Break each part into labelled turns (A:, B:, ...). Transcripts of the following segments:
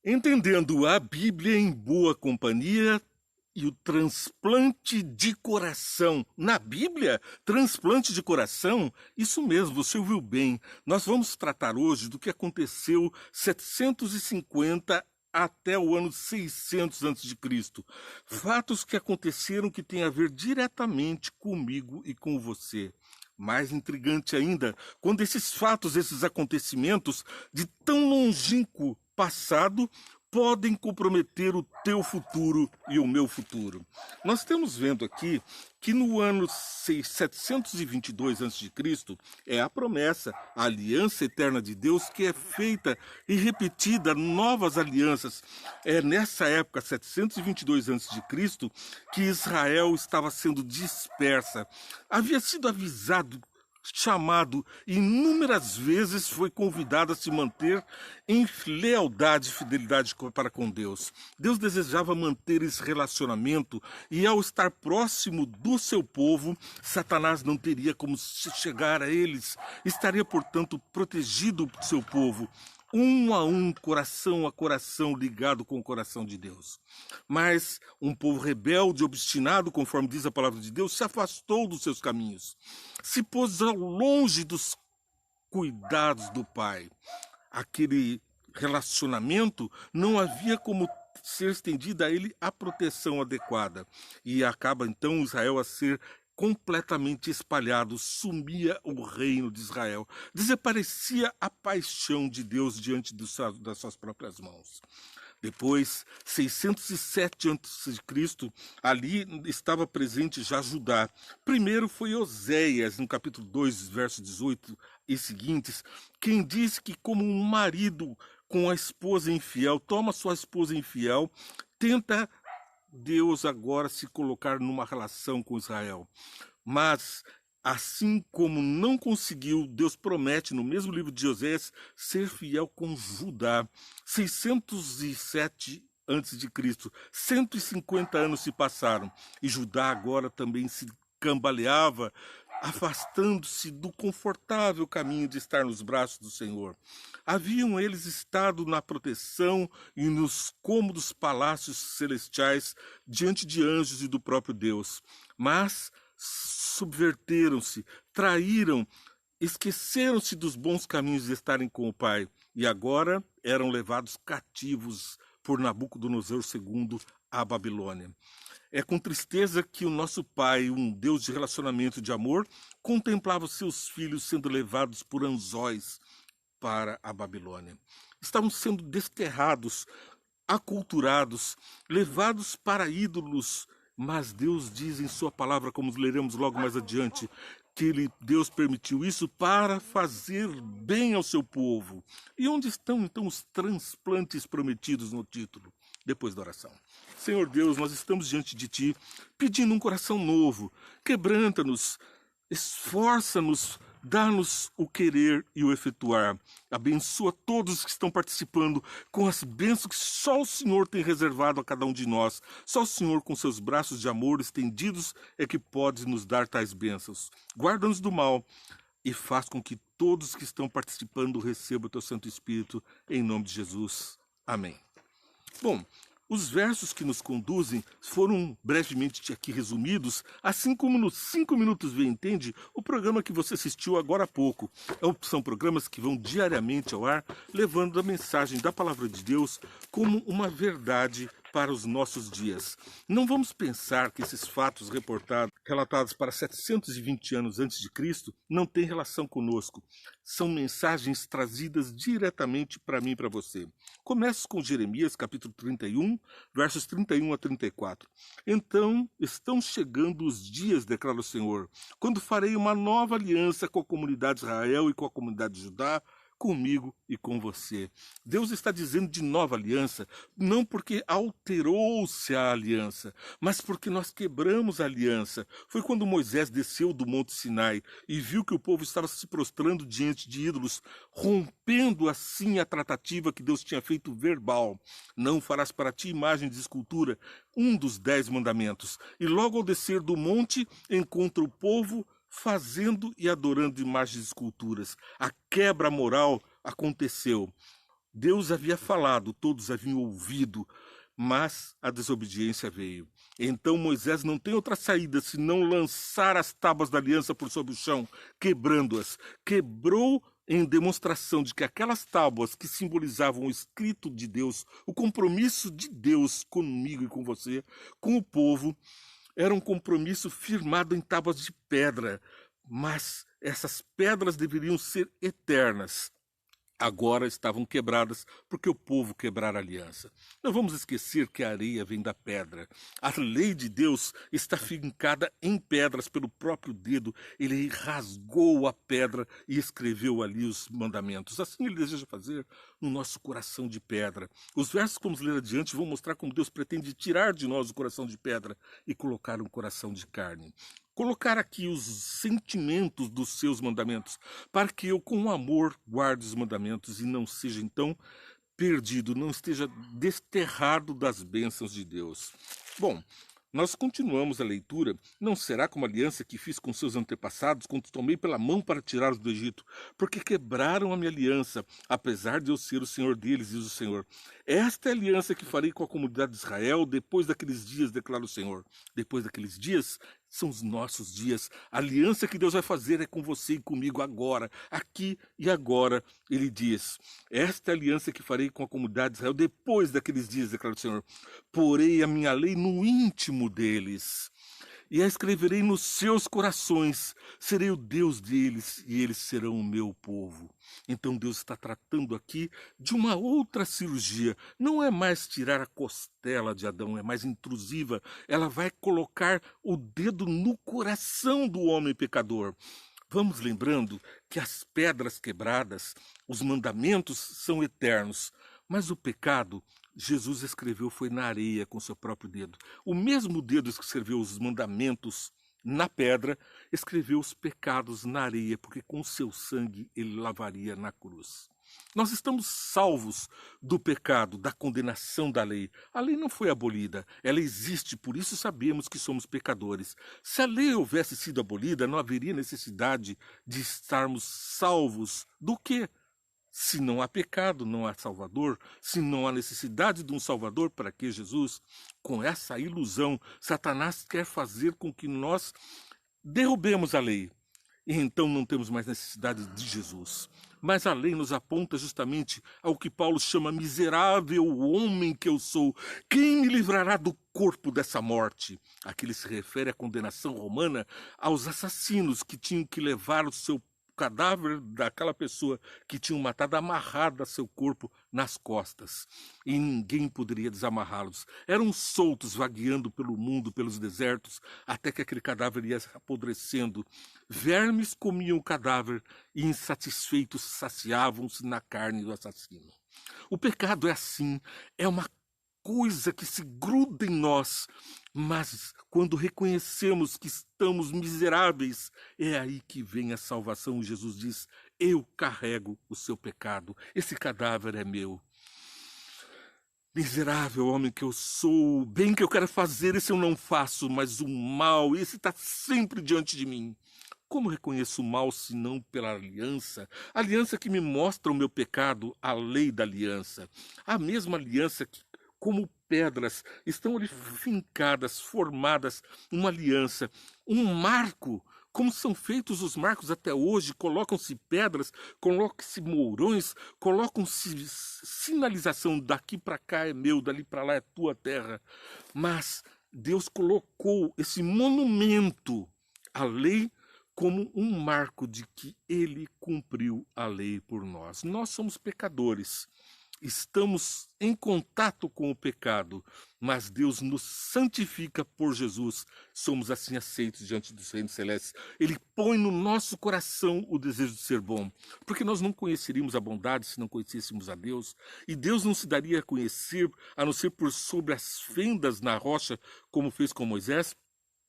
A: Entendendo a Bíblia em boa companhia e o transplante de coração. Na Bíblia, transplante de coração? Isso mesmo, você ouviu bem. Nós vamos tratar hoje do que aconteceu 750 até o ano 600 a.C. Fatos que aconteceram que têm a ver diretamente comigo e com você. Mais intrigante ainda, quando esses fatos, esses acontecimentos de tão longínquo passado podem comprometer o teu futuro e o meu futuro. Nós estamos vendo aqui que no ano 722 a.C. é a promessa, a aliança eterna de Deus que é feita e repetida, novas alianças. É nessa época, 722 a.C., que Israel estava sendo dispersa. Havia sido avisado, chamado, inúmeras vezes foi convidado a se manter em lealdade e fidelidade para com Deus. Deus desejava manter esse relacionamento e, ao estar próximo do seu povo, Satanás não teria como chegar a eles. Estaria, portanto, protegido do seu povo, um a um, coração a coração, ligado com o coração de Deus. Mas um povo rebelde, obstinado, conforme diz a palavra de Deus, se afastou dos seus caminhos, se pôs ao longe dos cuidados do Pai. Aquele relacionamento não havia como ser estendida a ele a proteção adequada. E acaba então Israel a ser completamente espalhado, sumia o reino de Israel, desaparecia a paixão de Deus diante das suas próprias mãos. Depois, 607 a.C., ali estava presente já Judá. Primeiro foi Oséias, no capítulo 2, verso 18 e seguintes, quem disse que como um marido com a esposa infiel, toma sua esposa infiel, tenta Deus agora se colocar numa relação com Israel. Mas, assim como não conseguiu, Deus promete no mesmo livro de Oséias ser fiel com Judá. 607 a.C., 150 anos se passaram e Judá agora também se cambaleava, afastando-se do confortável caminho de estar nos braços do Senhor. Haviam eles estado na proteção e nos cômodos palácios celestiais diante de anjos e do próprio Deus, mas subverteram-se, traíram, esqueceram-se dos bons caminhos de estarem com o Pai e agora eram levados cativos por Nabucodonosor II à Babilônia. É com tristeza que o nosso Pai, um Deus de relacionamento e de amor, contemplava os seus filhos sendo levados por anzóis para a Babilônia. Estavam sendo desterrados, aculturados, levados para ídolos, mas Deus diz em sua palavra, como leremos logo mais adiante, que Deus permitiu isso para fazer bem ao seu povo. E onde estão então os transplantes prometidos no título? Depois da oração. Senhor Deus, nós estamos diante de Ti, pedindo um coração novo. Quebranta-nos, esforça-nos, dá-nos o querer e o efetuar. Abençoa todos que estão participando com as bênçãos que só o Senhor tem reservado a cada um de nós. Só o Senhor, com seus braços de amor estendidos, é que pode nos dar tais bênçãos. Guarda-nos do mal e faz com que todos que estão participando recebam o Teu Santo Espírito, em nome de Jesus. Amém. Bom, os versos que nos conduzem foram brevemente aqui resumidos, assim como nos 5 Minutos Vê Entende, o programa que você assistiu agora há pouco. São programas que vão diariamente ao ar, levando a mensagem da Palavra de Deus como uma verdade para os nossos dias. Não vamos pensar que esses fatos relatados para 720 anos antes de Cristo não têm relação conosco. São mensagens trazidas diretamente para mim e para você. Começo com Jeremias, capítulo 31, versos 31 a 34. Então, estão chegando os dias, declara o Senhor, quando farei uma nova aliança com a comunidade de Israel e com a comunidade de Judá, comigo e com você. Deus está dizendo de nova aliança, não porque alterou-se a aliança, mas porque nós quebramos a aliança. Foi quando Moisés desceu do Monte Sinai e viu que o povo estava se prostrando diante de ídolos, rompendo assim a tratativa que Deus tinha feito verbal. Não farás para ti imagem de escultura, um dos 10 mandamentos. E logo ao descer do monte, encontra o povo fazendo e adorando imagens de esculturas. A quebra moral aconteceu. Deus havia falado, todos haviam ouvido, mas a desobediência veio. Então Moisés não tem outra saída senão lançar as tábuas da aliança por sobre o chão, quebrando-as. Quebrou em demonstração de que aquelas tábuas que simbolizavam o escrito de Deus, o compromisso de Deus comigo e com você, com o povo, era um compromisso firmado em tábuas de pedra, mas essas pedras deveriam ser eternas. Agora estavam quebradas porque o povo quebrara a aliança. Não vamos esquecer que a areia vem da pedra. A lei de Deus está fincada em pedras pelo próprio dedo. Ele rasgou a pedra e escreveu ali os mandamentos. Assim ele deseja fazer no nosso coração de pedra. Os versos que vamos ler adiante vão mostrar como Deus pretende tirar de nós o coração de pedra e colocar um coração de carne. Colocar aqui os sentimentos dos seus mandamentos, para que eu, com amor, guarde os mandamentos e não seja, então, perdido, não esteja desterrado das bênçãos de Deus. Bom, nós continuamos a leitura. Não será como a aliança que fiz com seus antepassados, quando tomei pela mão para tirá-los do Egito, porque quebraram a minha aliança, apesar de eu ser o Senhor deles, diz o Senhor. Esta é a aliança que farei com a comunidade de Israel depois daqueles dias, declara o Senhor. Depois daqueles dias, são os nossos dias. A aliança que Deus vai fazer é com você e comigo agora, aqui e agora. Ele diz, esta é a aliança que farei com a comunidade de Israel depois daqueles dias, declara o Senhor. Porei a minha lei no íntimo deles e a escreverei nos seus corações. Serei o Deus deles e eles serão o meu povo. Então Deus está tratando aqui de uma outra cirurgia. Não é mais tirar a costela de Adão, é mais intrusiva. Ela vai colocar o dedo no coração do homem pecador. Vamos lembrando que as pedras quebradas, os mandamentos são eternos, mas o pecado, Jesus escreveu foi na areia com seu próprio dedo. O mesmo dedo que escreveu os mandamentos na pedra, escreveu os pecados na areia, porque com seu sangue ele lavaria na cruz. Nós estamos salvos do pecado, da condenação da lei. A lei não foi abolida, ela existe, por isso sabemos que somos pecadores. Se a lei houvesse sido abolida, não haveria necessidade de estarmos salvos do quê? Se não há pecado, não há Salvador. Se não há necessidade de um Salvador, para que Jesus? Com essa ilusão, Satanás quer fazer com que nós derrubemos a lei. E então não temos mais necessidade de Jesus. Mas a lei nos aponta justamente ao que Paulo chama miserável homem que eu sou. Quem me livrará do corpo dessa morte? Aqui ele se refere à condenação romana aos assassinos que tinham que levar o seu cadáver daquela pessoa que tinham matado amarrado a seu corpo nas costas. E ninguém poderia desamarrá-los. Eram soltos, vagueando pelo mundo, pelos desertos, até que aquele cadáver ia apodrecendo. Vermes comiam o cadáver e, insatisfeitos, saciavam-se na carne do assassino. O pecado é assim, é uma coisa que se gruda em nós, mas quando reconhecemos que estamos miseráveis, é aí que vem a salvação. Jesus diz, eu carrego o seu pecado, esse cadáver é meu. Miserável homem que eu sou, o bem que eu quero fazer, esse eu não faço, mas o mal, esse está sempre diante de mim. Como reconheço o mal, senão pela aliança? A aliança que me mostra o meu pecado, a lei da aliança. A mesma aliança que, como pedras, estão ali fincadas, formadas, uma aliança, um marco. Como são feitos os marcos até hoje, colocam-se pedras, colocam-se mourões, colocam-se sinalização, daqui para cá é meu, dali para lá é tua terra. Mas Deus colocou esse monumento, a lei, como um marco de que ele cumpriu a lei por nós. Nós somos pecadores. Estamos em contato com o pecado, mas Deus nos santifica por Jesus. Somos assim aceitos diante dos reinos celestes. Ele põe no nosso coração o desejo de ser bom, porque nós não conheceríamos a bondade se não conhecêssemos a Deus, e Deus não se daria a conhecer a não ser por sobre as fendas na rocha, como fez com Moisés.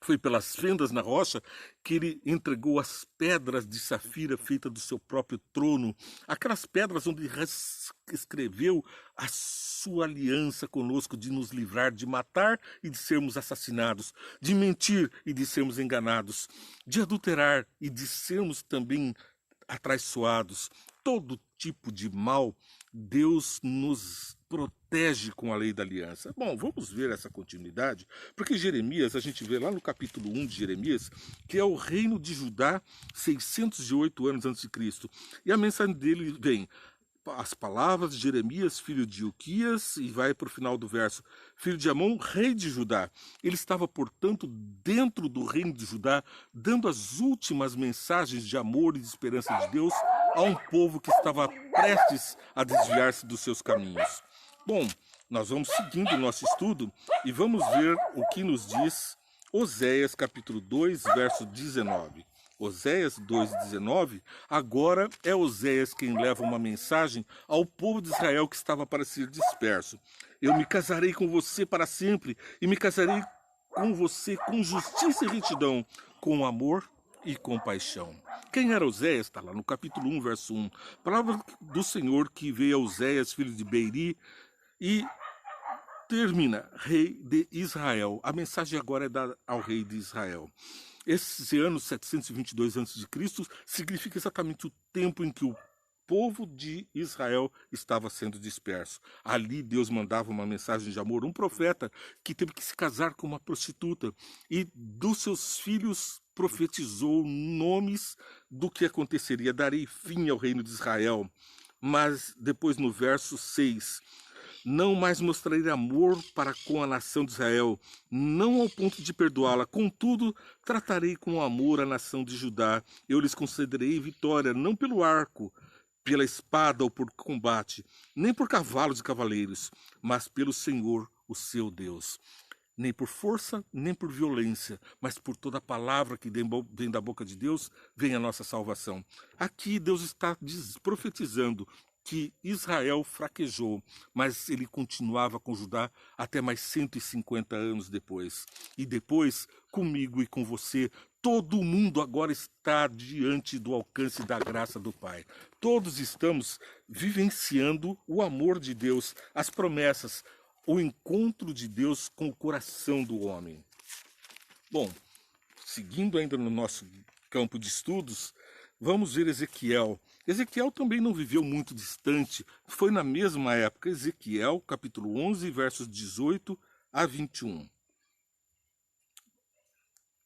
A: Foi pelas fendas na rocha que ele entregou as pedras de safira feitas do seu próprio trono, aquelas pedras onde escreveu a sua aliança conosco de nos livrar de matar e de sermos assassinados, de mentir e de sermos enganados, de adulterar e de sermos também atraiçoados. Todo tipo de mal Deus nos protege com a lei da aliança. Bom, vamos ver essa continuidade, porque Jeremias, a gente vê lá no capítulo 1 de Jeremias, que é o reino de Judá, 608 anos antes de Cristo. E a mensagem dele vem: as palavras de Jeremias, filho de Ilquias, e vai para o final do verso, filho de Amon, rei de Judá. Ele estava, portanto, dentro do reino de Judá, dando as últimas mensagens de amor e de esperança de Deus a um povo que estava prestes a desviar-se dos seus caminhos. Bom, nós vamos seguindo o nosso estudo e vamos ver o que nos diz Oséias, capítulo 2, verso 19. Oséias 2,19, agora é Oséias quem leva uma mensagem ao povo de Israel que estava para ser disperso. Eu me casarei com você para sempre, e me casarei com você com justiça e retidão, com amor e compaixão. Quem era Oséias? Está lá no capítulo 1, verso 1. Palavra do Senhor que veio a Oséias, filho de Beeri, e termina, rei de Israel. A mensagem agora é dada ao rei de Israel. Esse ano 722 a.C. significa exatamente o tempo em que o povo de Israel estava sendo disperso. Ali Deus mandava uma mensagem de amor, um profeta que teve que se casar com uma prostituta e dos seus filhos profetizou nomes do que aconteceria. Darei fim ao reino de Israel. Mas depois no verso 6... não mais mostrarei amor para com a nação de Israel, não ao ponto de perdoá-la. Contudo, tratarei com amor a nação de Judá. Eu lhes concederei vitória, não pelo arco, pela espada ou por combate, nem por cavalos e cavaleiros, mas pelo Senhor, o seu Deus. Nem por força, nem por violência, mas por toda palavra que vem da boca de Deus, vem a nossa salvação. Aqui Deus está profetizando que Israel fraquejou, mas ele continuava com Judá até mais 150 anos depois. E depois, comigo e com você, todo mundo agora está diante do alcance da graça do Pai. Todos estamos vivenciando o amor de Deus, as promessas, o encontro de Deus com o coração do homem. Bom, seguindo ainda no nosso campo de estudos, vamos ver Ezequiel. Ezequiel também não viveu muito distante, foi na mesma época. Ezequiel, capítulo 11, versos 18 a 21.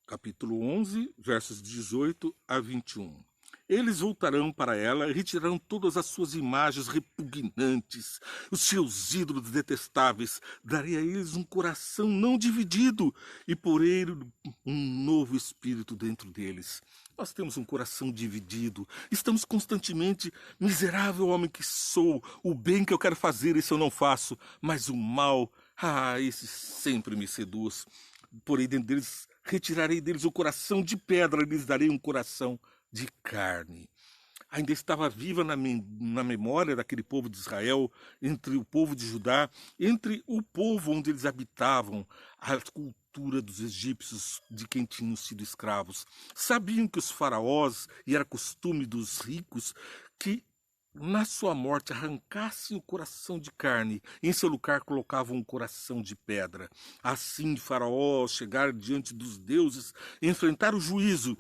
A: Capítulo 11, versos 18 a 21. Eles voltarão para ela e retirarão todas as suas imagens repugnantes, os seus ídolos detestáveis. Darei a eles um coração não dividido e porei um novo espírito dentro deles. Nós temos um coração dividido. Estamos constantemente, miserável homem que sou, o bem que eu quero fazer, isso eu não faço, mas o mal, esse sempre me seduz. Porém, dentro deles, retirarei deles o coração de pedra, lhes darei um coração de carne. Ainda estava viva na memória daquele povo de Israel, entre o povo de Judá, entre o povo onde eles habitavam, a cultura dos egípcios, de quem tinham sido escravos. Sabiam que os faraós, e era costume dos ricos, que na sua morte arrancassem o coração de carne, e em seu lugar colocavam um coração de pedra. Assim, Faraó, ao chegar diante dos deuses, enfrentar o juízo,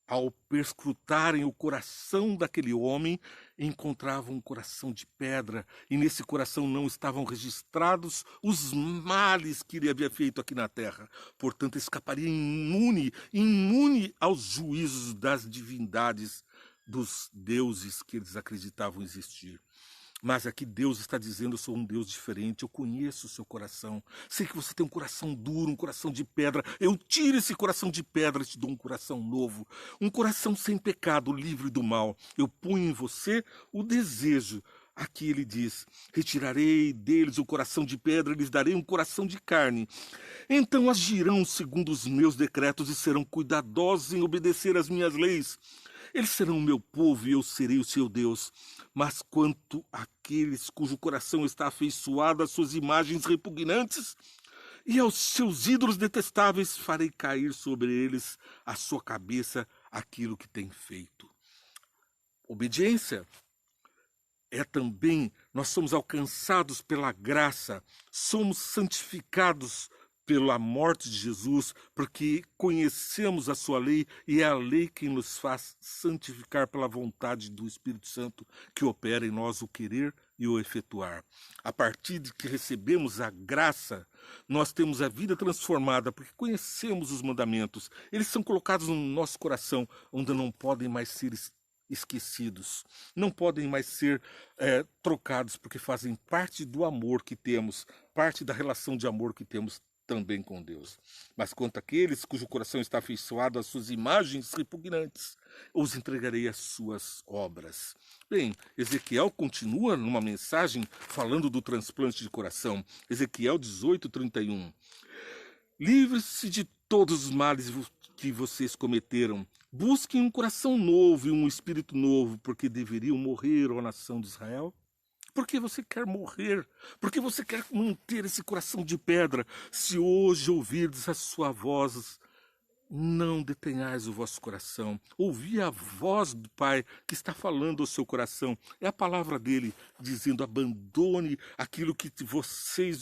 A: ao perscrutarem o coração daquele homem, encontravam um coração de pedra, e nesse coração não estavam registrados os males que ele havia feito aqui na terra. Portanto, escaparia imune aos juízos das divindades, dos deuses que eles acreditavam existir. Mas aqui Deus está dizendo: eu sou um Deus diferente, eu conheço o seu coração, sei que você tem um coração duro, um coração de pedra, eu tiro esse coração de pedra e te dou um coração novo, um coração sem pecado, livre do mal. Eu ponho em você o desejo. Aqui ele diz: retirarei deles o coração de pedra e lhes darei um coração de carne. Então agirão segundo os meus decretos e serão cuidadosos em obedecer às minhas leis. Eles serão o meu povo e eu serei o seu Deus. Mas quanto àqueles cujo coração está afeiçoado às suas imagens repugnantes e aos seus ídolos detestáveis, farei cair sobre eles a sua cabeça aquilo que tem feito. Obediência é também, nós somos alcançados pela graça, somos santificados pela morte de Jesus, porque conhecemos a sua lei e é a lei quem nos faz santificar pela vontade do Espírito Santo que opera em nós o querer e o efetuar. A partir de que recebemos a graça, nós temos a vida transformada, porque conhecemos os mandamentos. Eles são colocados no nosso coração, onde não podem mais ser esquecidos, não podem mais ser trocados, porque fazem parte do amor que temos, parte da relação de amor que temos também com Deus. Mas quanto àqueles cujo coração está afeiçoado às suas imagens repugnantes, os entregarei às suas obras. Bem, Ezequiel continua numa mensagem falando do transplante de coração. Ezequiel 18:31. Livre-se de todos os males que vocês cometeram. Busquem um coração novo e um espírito novo, porque deveriam morrer, ó nação de Israel. Por que você quer morrer? Por que você quer manter esse coração de pedra? Se hoje ouvirdes a sua voz, não detenhais o vosso coração. Ouvi a voz do Pai que está falando ao seu coração. É a palavra dele dizendo: abandone aquilo que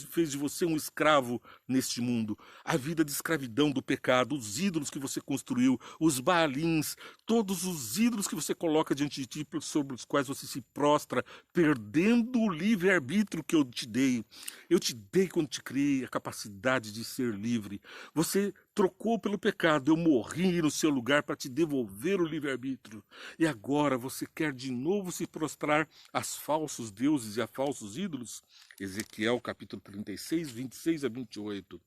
A: fez de você um escravo neste mundo. A vida de escravidão do pecado, os ídolos que você construiu, os baalins, todos os ídolos que você coloca diante de ti, sobre os quais você se prostra, perdendo o livre-arbítrio que eu te dei. Eu te dei, quando te criei, a capacidade de ser livre. Você trocou pelo pecado, eu morri no seu lugar para te devolver o livre-arbítrio. E agora você quer de novo se prostrar aos falsos deuses e a falsos ídolos? Ezequiel capítulo 36, 26 a 28.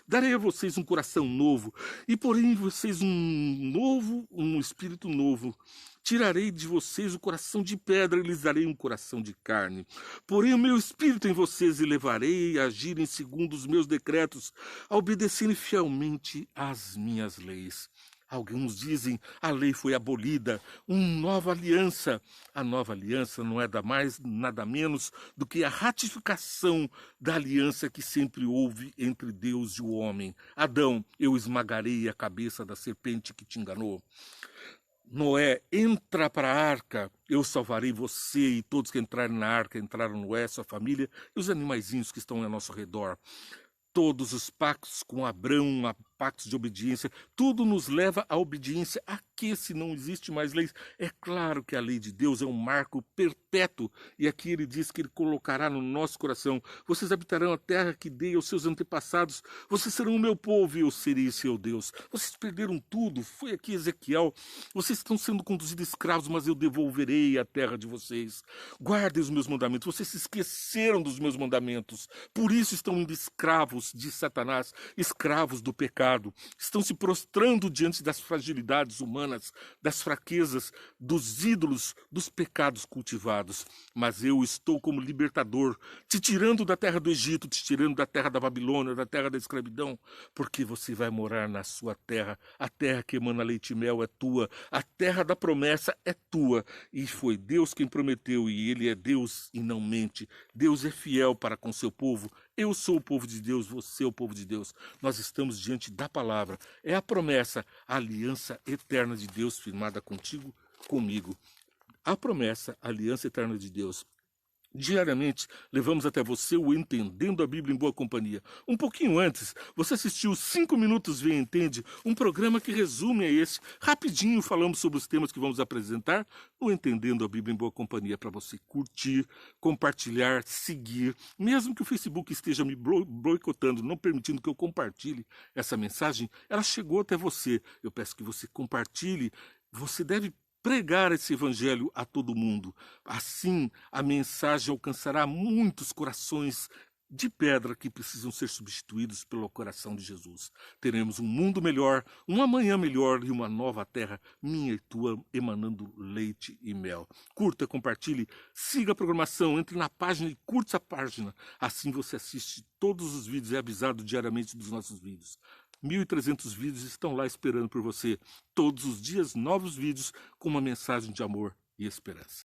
A: Darei a vocês um coração novo, e porém vocês um espírito novo. Tirarei de vocês o coração de pedra e lhes darei um coração de carne. Porém o meu espírito em vocês e levarei a agirem segundo os meus decretos, a obedecerem fielmente às minhas leis. Alguns dizem a lei foi abolida, uma nova aliança. A nova aliança não é nada menos do que a ratificação da aliança que sempre houve entre Deus e o homem. Adão, eu esmagarei a cabeça da serpente que te enganou. Noé, entra para a arca, eu salvarei você e todos que entrarem na arca, entraram Noé, sua família e os animaizinhos que estão ao nosso redor. Todos os pactos com Abrão, pactos de obediência, tudo nos leva à obediência. Aqui, se não existe mais leis, é claro que a lei de Deus é um marco perpétuo. E aqui ele diz que ele colocará no nosso coração: vocês habitarão a terra que dei aos seus antepassados, vocês serão o meu povo e eu serei seu Deus. Vocês perderam tudo, foi aqui Ezequiel, vocês estão sendo conduzidos escravos, mas eu devolverei a terra de vocês. Guardem os meus mandamentos, vocês se esqueceram dos meus mandamentos, por isso estão indo escravos de Satanás, escravos do pecado. Estão se prostrando diante das fragilidades humanas, das fraquezas, dos ídolos, dos pecados cultivados. Mas eu estou como libertador, te tirando da terra do Egito, te tirando da terra da Babilônia, da terra da escravidão, porque você vai morar na sua terra. A terra que emana leite e mel é tua, a terra da promessa é tua. E foi Deus quem prometeu, e ele é Deus e não mente. Deus é fiel para com seu povo. Eu sou o povo de Deus, você é o povo de Deus. Nós estamos diante da palavra. É a promessa, a aliança eterna de Deus firmada contigo, comigo. A promessa, a aliança eterna de Deus. Diariamente, levamos até você o Entendendo a Bíblia em Boa Companhia. Um pouquinho antes, você assistiu 5 Minutos Vê e Entende, um programa que resume a esse. Rapidinho falamos sobre os temas que vamos apresentar no Entendendo a Bíblia em Boa Companhia, para você curtir, compartilhar, seguir. Mesmo que o Facebook esteja me boicotando, não permitindo que eu compartilhe essa mensagem, ela chegou até você. Eu peço que você compartilhe. Você deve pregar esse evangelho a todo mundo. Assim, a mensagem alcançará muitos corações de pedra que precisam ser substituídos pelo coração de Jesus. Teremos um mundo melhor, um amanhã melhor e uma nova terra, minha e tua, emanando leite e mel. Curta, compartilhe, siga a programação, entre na página e curta essa página. Assim você assiste todos os vídeos e é avisado diariamente dos nossos vídeos. 1.300 vídeos estão lá esperando por você. Todos os dias, novos vídeos com uma mensagem de amor e esperança.